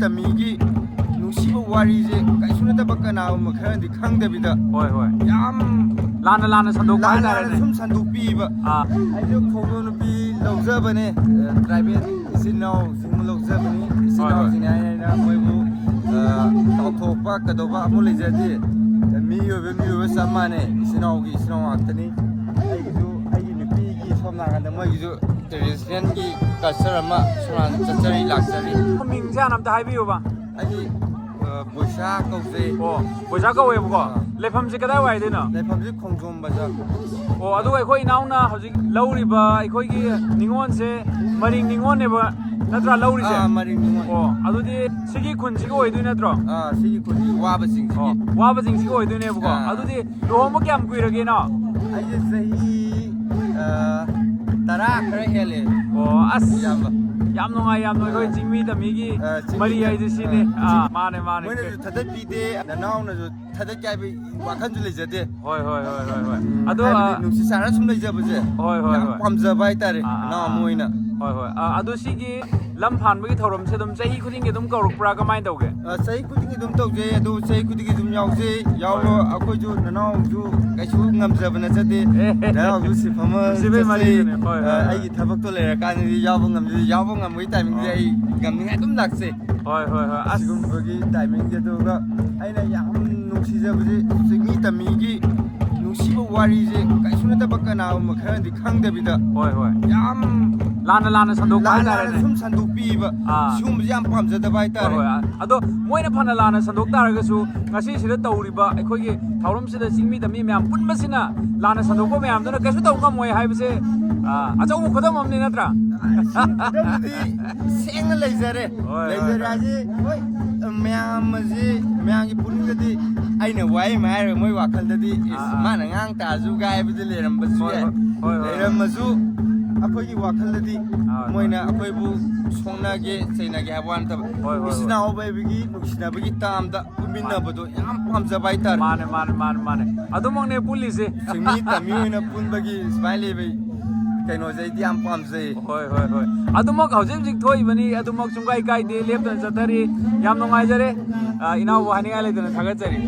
तमीगी नुसीबो वारीजे कैसु नतब कनागुम खरदि खंगदबिदा होय होय याम लाना लाना संदोक हाइतारेने सुम संदूपीबा आइजो खोगो नुपी लौजबने ट्राइबल इसिनाव जिंग लौजबनी इसिनाव जिनायना मोयबु तावथोपा कदोबा अमु लेजदि मियो समाने इसिनावगी इसिनाव आक्तनी आइजो आइगी नुपीगी सोमनागंदा मोयगिजो ट्रेडिशनल की कल्चर अमा सोनान चचरी लाक्चरी मिंगसे अनमता हाइबियोबा आइगी बोशा कौजे ओ बोशा कौवेबको लेफमसे कदाय वाइदेनो लेफमसे खोंजोम बाजार ओ अदु अखोय नाउना हजिक लौरिबा अखोयगी निंगोनसे मरिंग निंगोनेबा नत्रा लौरिसे मरिंग निंगोन ओ अदुदि सिगी खुनसिगो ओइदुइ नत्रो सिगी खुनसि वाबसिंग ओइदुइनेबको अदुदि लोहमो क्याम कुइरगेनो आइजे सही तरा खरे हेले ओ अस याम नोंगाय याम नोय होय जिंगमी तमीगी मरी आइजे सिने माने माने मोने थदत पीते ननाउना जो थदत क्याबि वाखन जु लेजदे होय होय होय होय होय अदो नुसि सारा सुम लेजबजे होय होय होय पामजबा हाइतारे ना मोइना होय होय अदो सिगी लम फानबगी थौरमसे दुम चही खुदिंगे दुम कौरकप्रा कमाय तौगे चही खुदिंगे दुम तौजे अदो चही खुदिंगे दुम यावजे यावो अखोय जु ननाउ जु कैसु ngमजबना जदे ननाउ जु सिफम सिबे मरी होय आइगी थबक तो लेरा कानि यावो ngमजे यावो ngमोइ टाइमिंग जे आई ngमनिङाय दुम लाक्से होय होय होय असगुमबगी टाइमिंग जे दोगा आइना याम नुसिजबजे सिगमी तमीगी नुसिबो वारीजे कैसु नतब कनागुम खरदि खंगदबिदा होय होय याम लाना लाना संदोक हाइतारेने सुम संदूपीबा सिगुम याम पामजदबा हाइतारे होय अदो मोइना फना लाना संदोक तारगसु ngasi sida tawriba अखोयगी थौरम सिदा सिंगमी तमी म्याम पुनबसिना लाना संदोको म्याम दना कैसु तौगा मोय हाइबसे अचौ खुदम हमने नत्रा सेंग लेजरे आजे होय म्यामजे म्यामगी पुनिंगदि आइना वाइ मायर मोय वाखलददि माना ngang ताजु गायबदि लेरमबसु लेरमसु अखोयगी वाखलददि मोयना अखोयबु सोंनागे चैनागे हाबवान तब इसिना होबैबगी नुसिनाबगी तामदा पुमिनबदो याम पामजबा हाइतार माने माने माने माने अदुमंगने पुलिसे सिंगमी तमी होइना पुनबगी स्माइलेबै कइनो जैदि याम पामजै होय होय होय अदुमक हौजिक जिक थोइबनी अदुमक सुंगाई काइदे लेपदन जतरी याम नोंगाइजरे इनाव हानिगाय लेदन थागतजरी